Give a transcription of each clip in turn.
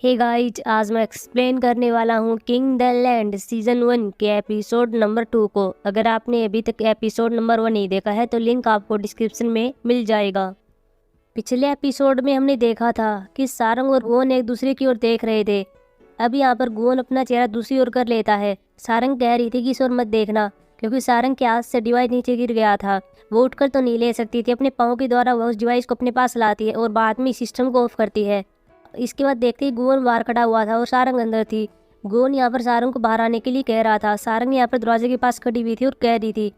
Hey guys, आज मैं explain करने वाला हूँ किंग द लैंड सीजन 1 के एपिसोड नंबर 2 को। अगर आपने अभी तक एपिसोड नंबर 1 नहीं देखा है तो लिंक आपको डिस्क्रिप्शन में मिल जाएगा। पिछले एपिसोड में हमने देखा था कि सारंग और गोवन एक दूसरे की ओर देख रहे थे। अब यहाँ पर गोवन अपना चेहरा दूसरी ओर कर लेता है। सारंग कह रही थी कि इस ओर मत देखना, क्योंकि सारंग के हाथ से डिवाइस नीचे गिर गया था। वो उठकर तो नहीं ले सकती थी, अपने पाँव के द्वारा वह उस डिवाइस को अपने पास लाती है और बाद में सिस्टम को ऑफ करती है। इसके बाद देखते ही गोवन बाहर खड़ा हुआ था और सारंग अंदर थी। गोवन यहाँ पर सारंग को बाहर आने के लिए कह रहा था। सारंग यहाँ पर दरवाजे के पास खड़ी हुई थी और कह रही थी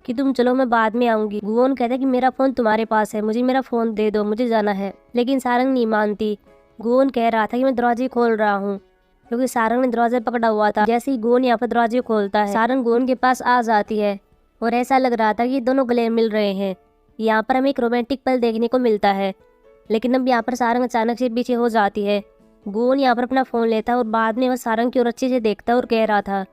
कि तुम चलो, मैं बाद में आऊंगी। गोवन कहता है कि मेरा फोन तुम्हारे पास है, मुझे मेरा फोन दे दो, मुझे जाना है। लेकिन सारंग नहीं मानती। गोवन कह रहा था कि मैं दरवाजे खोल रहा हूँ, क्योंकि सारंग ने दरवाजा पकड़ा हुआ था। जैसे ही गोवन यहाँ पर दरवाजे खोलता है, सारंग गोवन के पास आ जाती है और ऐसा लग रहा था कि ये दोनों गले मिल रहे हैं। यहाँ पर हमें एक रोमांटिक पल देखने को मिलता है। लेकिन अब यहाँ पर सारंग अचानक से पीछे हो जाती है। गोवन यहाँ पर अपना फ़ोन लेता है और बाद में वह सारंग की ओर अच्छे से देखता है और कह रहा था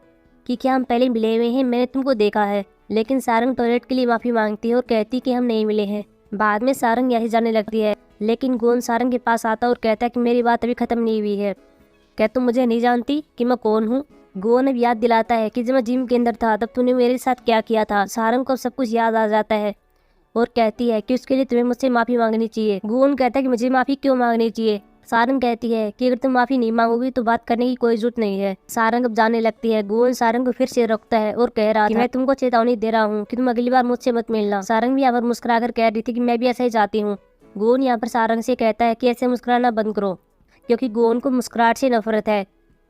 कि क्या हम पहले मिले हुए हैं, मैंने तुमको देखा है। लेकिन सारंग टॉयलेट के लिए माफ़ी मांगती है और कहती कि हम नहीं मिले हैं। बाद में सारंग यहीं जाने लगती है, लेकिन गोवन सारंग के पास आता है और कहता है कि मेरी बात अभी ख़त्म नहीं हुई है। क्या तुम मुझे नहीं जानती कि मैं कौन हूँ? गोवन अब याद दिलाता है कि जब मैं जिम के अंदर था तब तूने मेरे साथ क्या किया था। सारंग को सब कुछ याद आ जाता है और कहती है कि उसके लिए तुम्हें मुझसे माफ़ी मांगनी चाहिए। गोवन कहता है कि मुझे माफ़ी क्यों मांगनी चाहिए। सारंग कहती है कि अगर तुम माफ़ी नहीं मांगोगी तो बात करने की कोई जरूरत नहीं है। सारंग अब जाने लगती है। गोवन सारंग को फिर से रोकता है और कह रहा था कि मैं तुमको चेतावनी दे रहा हूँ कि तुम अगली बार मुझसे मत मिलना। सारंग भी यहाँ पर मुस्कुराकर कह रही थी कि मैं भी ऐसा ही चाहती हूँ। गोवन यहाँ पर सारंग से कहता है कि ऐसे मुस्कुराना बंद करो, क्योंकि गोवन को मुस्कुराहट से नफरत है।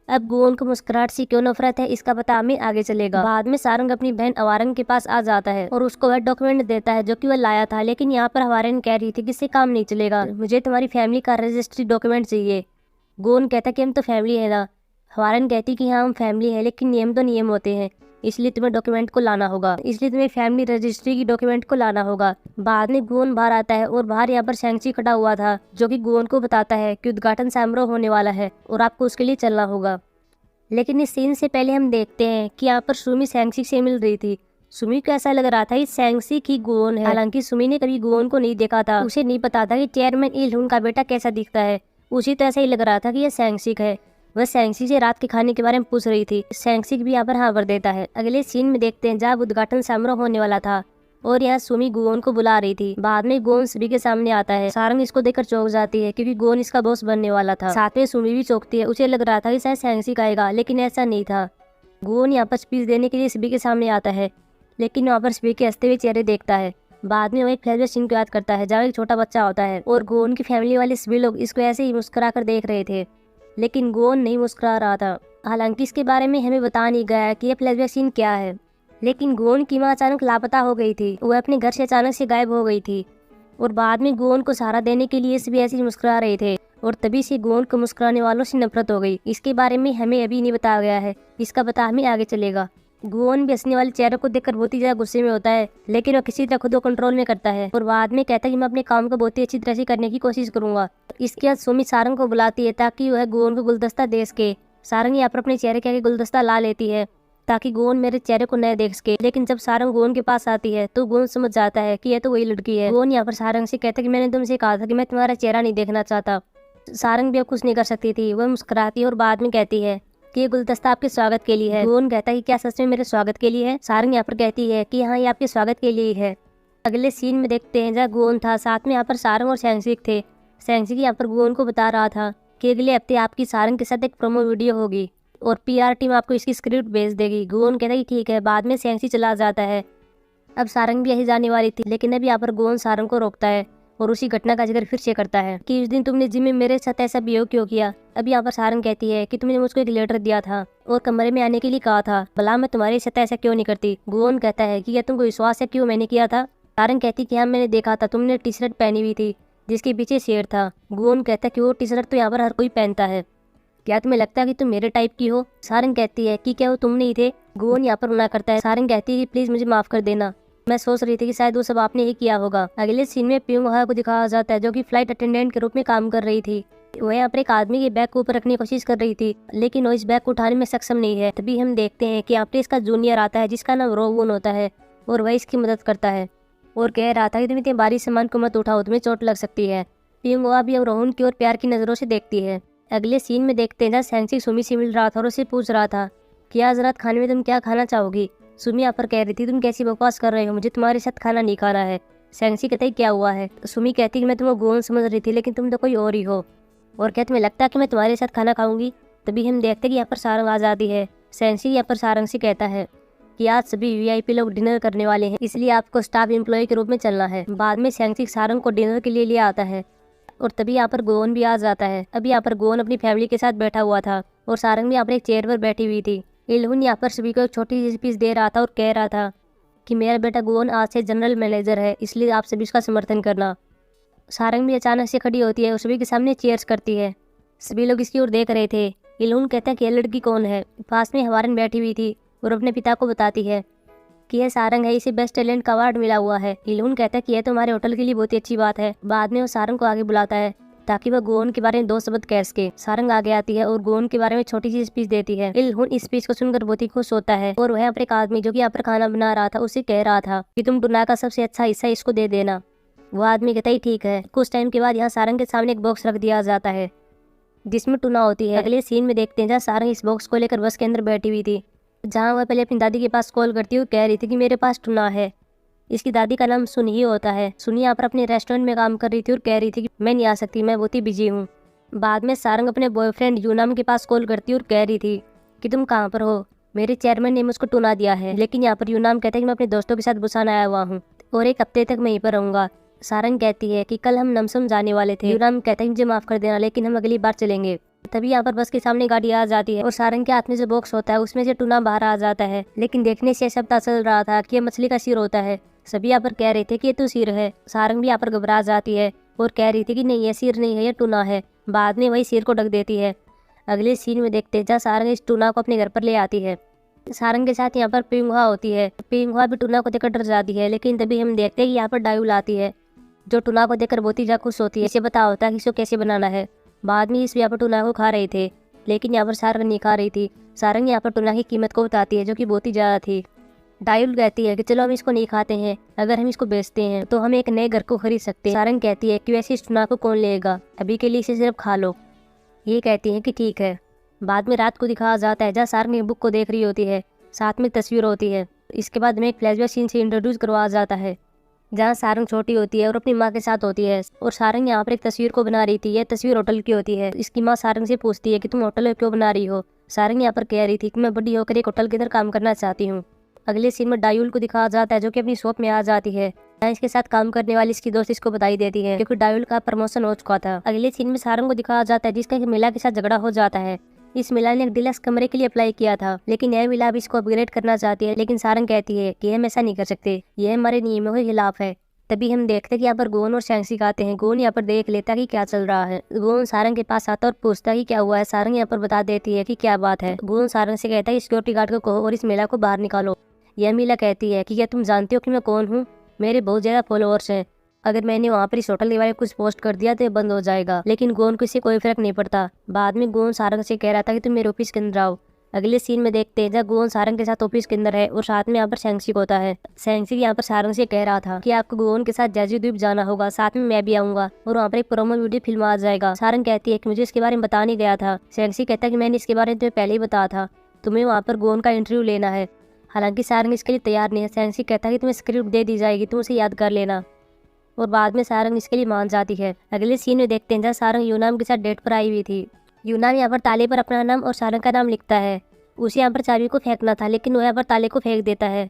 अब गोवन को मुस्कुराहट से क्यों नफरत है, इसका पता हमें आगे चलेगा। बाद में सारंग अपनी बहन अवारंग के पास आ जाता है और उसको वह डॉक्यूमेंट देता है जो कि वह लाया था। लेकिन यहाँ पर अवारंग कह रही थी कि इससे काम नहीं चलेगा, मुझे तुम्हारी फैमिली का रजिस्ट्री डॉक्यूमेंट चाहिए। गोवन कहता कि हम तो फैमिली है ना। अवारंग कहती कि हाँ हम फैमिली है, लेकिन नियम तो नियम होते हैं, इसलिए तुम्हें डॉक्यूमेंट को लाना होगा, इसलिए तुम्हें फैमिली रजिस्ट्री की डॉक्यूमेंट को लाना होगा। बाद में गोवन बाहर आता है और बाहर यहाँ पर शैंक्सी खड़ा हुआ था, जो कि गोवन को बताता है कि उद्घाटन समारोह होने वाला है और आपको उसके लिए चलना होगा। लेकिन इस सीन से पहले हम देखते हैं कि यहाँ पर सुमी शैंक्सी से मिल रही थी। सुमी को ऐसा लग रहा था कि शैंक्सी की गोवन है। हालांकि सुमी ने कभी गोवन को नहीं देखा था, उसे नहीं पता था कि चेयरमैन इलहुन का बेटा कैसा दिखता है। उसी तो ऐसा ही लग रहा था कि यह शैंक्सी है। वह शैंक्सी से रात के खाने के बारे में पूछ रही थी। शैंक्सी भी यहाँ पर हाँ भर देता है। अगले सीन में देखते हैं जहाँ उद्घाटन समारोह होने वाला था और यहाँ सुमी गोवन को बुला रही थी। बाद में गोवन सभी के सामने आता है। सारंग इसको देखकर चौंक जाती है, क्योंकि गोवन इसका बॉस बनने वाला था। साथ में सुमी भी चौंकती है। उसे लग रहा था कि शायद शैंक्सी आएगा, लेकिन ऐसा नहीं था। गोवन यहाँ पर स्पीच देने के लिए सभी के सामने आता है, लेकिन वहाँ पर सभी के हंसते हुए चेहरे देखता है। बाद में वो एक फ्लैशबैक सीन को याद करता है जहाँ एक छोटा बच्चा होता है और गोवन की फैमिली वाले सभी लोग इसको ऐसे ही मुस्कुरा कर देख रहे थे, लेकिन गोवन नहीं मुस्कुरा रहा था। हालांकि इसके बारे में हमें बता नहीं गया कि यह फ्लैशबैक सीन क्या है। लेकिन गोवन की माँ अचानक लापता हो गई थी। वह अपने घर से अचानक से गायब हो गई थी और बाद में गोवन को सहारा देने के लिए सभी ऐसे ही मुस्कुरा रहे थे और तभी से गोवन को मुस्कुराने वालों से नफरत हो गई। इसके बारे में हमें अभी नहीं बताया गया है, इसका पता हमें आगे चलेगा। गोवन भी हंसने वाले चेहरे को देखकर बहुत ही ज्यादा गुस्से में होता है, लेकिन वह किसी तरह खुद को कंट्रोल में करता है और बाद में कहता है कि मैं अपने काम को बहुत ही अच्छी तरह से करने की कोशिश करूंगा। इसके बाद सुमी सारंग को बुलाती है ताकि वह गोवन को गुलदस्ता दे सके। सारंग यहाँ पर अपने चेहरे के आगे गुलदस्ता ला लेती है ताकि गोवन मेरे चेहरे को न देख सके। लेकिन जब सारंग गोवन के पास आती है तो गोवन समझ जाता है कि यह तो वही लड़की है। गोवन यहाँ पर सारंग से कहता है कि मैंने तुमसे कहा था कि मैं तुम्हारा चेहरा नहीं देखना चाहता। सारंग भी अब कुछ नहीं कर सकती थी। वह मुस्कुराती है और बाद में कहती है कि ये गुलदस्ता आपके स्वागत के लिए है। गोवन कहता है कि क्या सच में मेरे स्वागत के लिए है? सारंग यहाँ पर कहती है कि हाँ, ये आपके स्वागत के लिए है। अगले सीन में देखते हैं जहाँ गोवन था, साथ में यहाँ पर सारंग और शैंक्सी थे। शैंक्सी यहाँ पर गोवन को बता रहा था कि अगले हफ्ते आपकी सारंग के साथ एक प्रोमो वीडियो होगी और पीआर टीम आपको इसकी स्क्रिप्ट भेज देगी। गोवन कहता है कि ठीक है। बाद में शैंक्सी चला जाता है। अब सारंग भी यही जाने वाली थी, लेकिन अब यहाँ पर गोवन सारंग को रोकता है और उसी घटना का जिक्र फिर से करता है कि उस दिन तुमने जिम में मेरे साथ ऐसा बिहेव क्यों किया। अब यहाँ पर सारंग कहती है कि तुमने मुझको एक लेटर दिया था और कमरे में आने के लिए कहा था, भला मैं तुम्हारे साथ ऐसा क्यों नहीं करती। गोवन कहता है कि क्या तुमको विश्वास है क्यों मैंने किया था? सारंग कहती कि हाँ मैंने देखा था, तुमने टी शर्ट पहनी हुई थी जिसके पीछे शेर था। गोवन कहता है कि वो टी शर्ट तो यहाँ पर हर कोई पहनता है, क्या तुम्हें लगता है कि तुम मेरे टाइप की हो? सारंग कहती है कि क्या वो तुम नहीं थे? गोवन यहाँ पर मना करता है। सारंग कहती है कि प्लीज मुझे माफ कर देना, मैं सोच रही थी कि शायद वो सब आपने ही किया होगा। अगले सीन में प्योंग हा को दिखाया जाता है जो कि फ्लाइट अटेंडेंट के रूप में काम कर रही थी। वह यहाँ पर एक आदमी के बैग को ऊपर रखने की कोशिश कर रही थी, लेकिन वो इस बैग को उठाने में सक्षम नहीं है। तभी हम देखते हैं कि यहाँ पर इसका जूनियर आता है जिसका नाम रोहन होता है और वह इसकी मदद करता है और कह रहा था कि तुम इतने भारी सामान को मत उठाओ, तुम्हें चोट लग सकती है। प्योंग हा भी अब रोहन की ओर प्यार की नजरों से देखती है। अगले सीन में देखते हैं जहाँ सेंसी सुमी से मिल रहा था और उसे पूछ रहा था कि आज रात खाने में तुम क्या खाना चाहोगी। सुमी यहाँ पर कह रही थी तुम कैसी बकवास कर रहे हो, मुझे तुम्हारे साथ खाना नहीं खाना है। सेंसी कहता है क्या हुआ है। सुमी कहती कि मैं तुम्हें गोवन समझ रही थी लेकिन तुम तो कोई और ही हो, और क्या तुम्हें लगता है कि मैं तुम्हारे साथ खाना खाऊंगी। तभी हम देखते हैं कि यहाँ पर सारंग आ जाती है। सेंसी यहाँ पर सारंग से कहता है कि आज सभी वीआईपी लोग डिनर करने वाले हैं, इसलिए आपको स्टाफ एम्प्लॉय के रूप में चलना है। बाद में सेंसी सारंग को डिनर के लिए आता है और तभी यहाँ पर गोवन भी आ जाता है। अभी यहाँ पर गोवन अपनी फैमिली के साथ बैठा हुआ था और सारंग भी यहाँ पर एक चेयर पर बैठी हुई थी। इलहुन यहाँ पर सभी को एक छोटी सी स्पीच दे रहा था और कह रहा था कि मेरा बेटा गोवन आज से जनरल मैनेजर है, इसलिए आप सभी उसका समर्थन करना। सारंग भी अचानक से खड़ी होती है और सभी के सामने चीयर्स करती है। सभी लोग इसकी ओर देख रहे थे। इलहुन कहता है कि यह लड़की कौन है। पास में हवारन बैठी हुई थी और अपने पिता को बताती है कि यह सारंग है, इसे बेस्ट टैलेंट का अवार्ड मिला हुआ है। इलहुन कहता है कि यह तो हमारे होटल के लिए बहुत ही अच्छी बात है। बाद में वो सारंग को आगे बुलाता है ताकि वह गोवन के बारे में 2 शब्द कह सके। सारंग आगे आती है और गोवन के बारे में छोटी सी स्पीच देती है। इलहुन इस स्पीच को सुनकर बहुत ही खुश होता है और वह अपने एक आदमी जो कि यहाँ पर खाना बना रहा था उसे कह रहा था कि तुम टुना का सबसे अच्छा हिस्सा इसको दे देना। वो आदमी कहता ही ठीक है। कुछ टाइम के बाद यहाँ सारंग के सामने एक बॉक्स रख दिया जाता है जिसमें टुना होती है। अगले सीन में देखते हैं जहाँ सारंग इस बॉक्स को लेकर बस के अंदर बैठी हुई थी, जहाँ वह पहले अपनी दादी के पास कॉल करती हुई कह रही थी कि मेरे पास टुना है। इसकी दादी का नाम सुनी ही होता है। सुनी यहाँ पर अपने रेस्टोरेंट में काम कर रही थी और कह रही थी कि मैं नहीं आ सकती, मैं बहुत ही बिजी हूँ। बाद में सारंग अपने बॉयफ्रेंड यूनाम के पास कॉल करती और कह रही थी कि तुम कहाँ पर हो, मेरे चेयरमैन ने मुझको टुना दिया है। लेकिन यहाँ पर यूनाम कहता है कि मैं अपने दोस्तों के साथ बुसान आया हुआ हूँ और 1 हफ्ते तक मैं यहीं पर रहूँगा। सारंग कहती है कि कल हम नमसम जाने वाले थे। यूनाम कहता है मुझे माफ कर देना, लेकिन हम अगली बार चलेंगे। तभी यहाँ पर बस के सामने गाड़ी आ जाती है और सारंग के हाथ में जो बॉक्स होता है उसमें से टुना बाहर आ जाता है। लेकिन देखने से ऐसा पता चल रहा था कि यह मछली का सिर होता है। सभी यहाँ पर कह रहे थे कि ये तो सिर है। सारंग भी यहाँ पर घबरा जाती है और कह रही थी कि नहीं, ये सिर नहीं है, ये टुना है। बाद में वही सिर को ढक देती है। अगले सीन में देखते हैं जहाँ सारंग इस टुना को अपने घर पर ले आती है। सारंग के साथ यहाँ पर पिंगुआ होती है। पिंगुआ भी टुना को देखकर डर जाती है, लेकिन तभी हम देखते हैं कि यहाँ पर डायुल आती है जो टुना को देखकर बहुत ही ज्यादा खुश होती है। इसे पता होता है कि इसको कैसे बनाना है। बाद में इस यहाँ पर टुना को खा रहे थे, लेकिन यहाँ पर सारंग नहीं खा रही थी। सारंग यहाँ पर टुना की कीमत को बताती है जो कि बहुत ही ज़्यादा थी। डायुल कहती है कि चलो हम इसको नहीं खाते हैं, अगर हम इसको बेचते हैं तो हम एक नए घर को खरीद सकते हैं। सारंग कहती है कि वैसे इस टुना को कौन लेगा, अभी के लिए इसे सिर्फ खा लो। ये कहती है कि ठीक है। बाद में रात को दिखाया जाता है जहाँ सारंग एक बुक को देख रही होती है, साथ में तस्वीर होती है। इसके बाद में एक फ्लैशबैक सीन से इंट्रोड्यूस करवाया जाता है जहाँ सारंग छोटी होती है और अपनी माँ के साथ होती है और सारंग यहाँ पर एक तस्वीर को बना रही थी। यह तस्वीर होटल की होती है। इसकी माँ सारंग से पूछती है कि तुम होटल में क्यों बना रही हो। सारंग यहाँ पर कह रही थी कि मैं बड़ी होकर एक होटल के अंदर काम करना चाहती हूँ। अगले सीन में डायुल को दिखाया जाता है जो कि अपनी शॉप में आ जाती है। यहाँ इसके साथ काम करने वाली इसकी दोस्त इसको बधाई देती है क्योंकि डायुल का प्रमोशन हो चुका था। अगले सीन में सारंग को दिखाया जाता है जिसका मिला के साथ झगड़ा हो जाता है। इस मिला ने एक डिलक्स कमरे के लिए अप्लाई किया था, लेकिन यह मिला अब इसको अपग्रेड करना चाहती है। लेकिन सारंग कहती है कि हम ऐसा नहीं कर सकते, यह हमारे नियमों के खिलाफ है। तभी हम देखते कि यहाँ पर गोवन और सेंसी आते हैं। गोवन यहाँ पर देख लेता कि क्या चल रहा है। गोवन सारंग के पास आता और पूछता कि क्या हुआ है। सारंग यहाँ पर बता देती है कि क्या बात है। गोवन सारंग से कहता है सिक्योरिटी गार्ड को कहो और इस महिला को बाहर निकालो। यह महिला कहती है कि क्या तुम जानते हो कि मैं कौन हूँ, मेरे बहुत ज्यादा फॉलोअर्स हैं, अगर मैंने वहाँ पर इस होटल के बारे में कुछ पोस्ट कर दिया तो ये बंद हो जाएगा। लेकिन गोवन को इससे कोई फर्क नहीं पड़ता। बाद में गोवन सारंग से कह रहा था कि तुम मेरे ऑफिस के अंदर आओ। अगले सीन में देखते हैं जब गोवन सारंग के साथ ऑफिस के अंदर है और साथ में यहाँ पर सेंसी होता है। सेंसी यहाँ पर सारंग से कह रहा था कि आपको गोवन के साथ जेजू द्वीप जाना होगा, साथ में मैं भी आऊंगा और वहाँ पर एक प्रोमो वीडियो फिल्म आ जाएगा। सारंग कहती है कि मुझे इसके बारे में बता नहीं गया था। सेंसी कहता है कि मैंने इसके बारे में तुम्हें पहले ही बताया था, तुम्हें वहाँ पर गोवन का इंटरव्यू लेना है। हालांकि सारंग इसके लिए तैयार नहीं है। सेंसी कहता है कि तुम्हें स्क्रिप्ट दे दी जाएगी, तुम उसे याद कर लेना, और बाद में सारंग इसके लिए मान जाती है। अगले सीन में देखते हैं जहाँ सारंग यूनाम के साथ डेट पर आई हुई थी। यूनाम यहाँ पर ताले पर अपना नाम और सारंग का नाम लिखता है। उसे यहाँ पर चाबी को फेंकना था, लेकिन वो यहाँ पर ताले को फेंक देता है।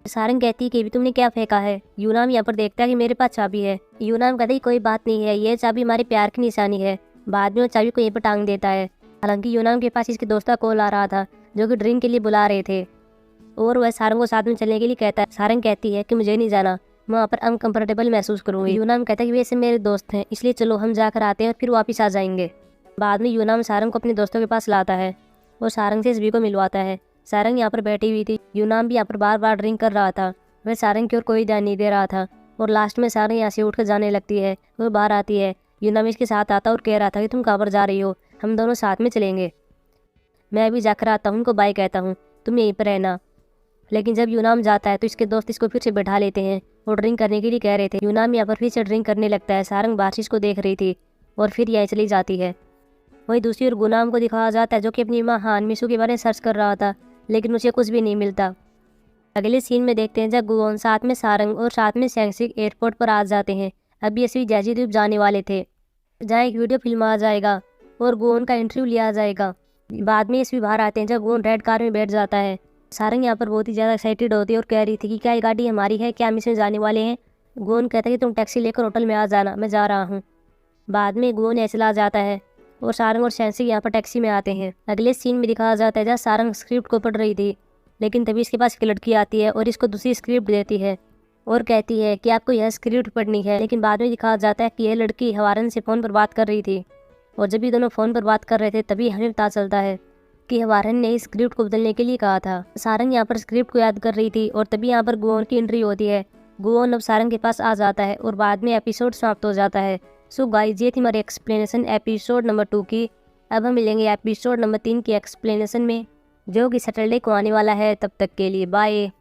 सारंग कहती है कि तुमने क्या फेंका है। यूनाम यहाँ पर देखता है कि मेरे पास चाबी है। यूनाम कहता है कोई बात नहीं है, ये चाबी हमारे प्यार की निशानी है। बाद में वो चाबी को यहीं पर टांग देता है। हालांकि यूनाम के पास इसके दोस्त का कॉल आ रहा था जो कि ड्रिंक के लिए बुला रहे थे और वह सारंग को साथ में चलने के लिए कहता है। सारंग कहती है कि मुझे नहीं जाना, मैं वहाँ पर अनकंफर्टेबल महसूस करूंगी। यूनाम कहता है कि वैसे मेरे दोस्त हैं, इसलिए चलो हम जाकर आते हैं और फिर वापस आ जाएंगे। बाद में यूनाम सारंग को अपने दोस्तों के पास लाता है और सारंग से सभी को मिलवाता है। सारंग यहाँ पर बैठी हुई थी। यूनाम भी यहाँ पर बार बार ड्रिंक कर रहा था। वह सारंग की ओर कोई ध्यान नहीं दे रहा था और लास्ट में सारंग यहाँ से उठकर जाने लगती है। वह बाहर आती है। यूनाम इसके साथ आता और कह रहा था कि तुम कहाँ पर जा रही हो, हम दोनों साथ में चलेंगे। मैं अभी जाकर आता हूँ, उनको बाय कहता हूँ, तुम यहीं पर रहना। लेकिन जब यूनाम जाता है तो इसके दोस्त इसको फिर से बैठा लेते हैं और ड्रिंक करने के लिए कह रहे थे। यूनाम यहाँ पर फिर से ड्रिंक करने लगता है। सारंग बारिश को देख रही थी और फिर यहीं चली जाती है। वहीं दूसरी ओर गुनाम को दिखाया जाता है जो कि अपनी माँ हान मिसू के बारे में सर्च कर रहा था, लेकिन उसे कुछ भी नहीं मिलता। अगले सीन में देखते हैं जब गुओन साथ में सारंग और साथ में सैंगसिक एयरपोर्ट पर आ जाते हैं। अभी ये सभी जैजी द्वीप जाने वाले थे, जहाँ एक वीडियो फिल्माया जाएगा और गुओन का इंटरव्यू लिया जाएगा। बाद में ये सभी बाहर आते हैं जब गुओन रेड कार में बैठ जाता है। सारंग यहाँ पर बहुत ही ज़्यादा एक्साइटेड होती है और कह रही थी कि क्या ये गाड़ी हमारी है, क्या हम इसमें जाने वाले हैं। गुओन कहता है कि तुम टैक्सी लेकर होटल में आ जाना, मैं जा रहा हूँ। बाद में गुओन ऐसे ला जाता है और सारंग और सैंगसिक यहाँ पर टैक्सी में आते हैं। अगले सीन में दिखाया जाता है जहाँ सारंग स्क्रिप्ट को पढ़ रही थी, लेकिन तभी इसके पास एक लड़की आती है और इसको दूसरी स्क्रिप्ट देती है और कहती है कि आपको यह स्क्रिप्ट पढ़नी है। लेकिन बाद में दिखाया जाता है कि यह लड़की हवारन से फ़ोन पर बात कर रही थी, और जब ये दोनों फ़ोन पर बात कर रहे थे तभी हमें पता चलता है कि हवारन ने इस स्क्रिप्ट को बदलने के लिए कहा था। सारंग यहाँ पर स्क्रिप्ट को याद कर रही थी और तभी यहाँ पर गुओन की एंट्री होती है। गुओन अब सारंग के पास आ जाता है और बाद में एपिसोड समाप्त हो जाता है। सो गाइस, ये थी हमारी एक्सप्लेनेशन एपिसोड नंबर 2 की। अब हम मिलेंगे एपिसोड नंबर 3 की एक्सप्लेनेशन में, जो कि सैटरडे को आने वाला है। तब तक के लिए बाय।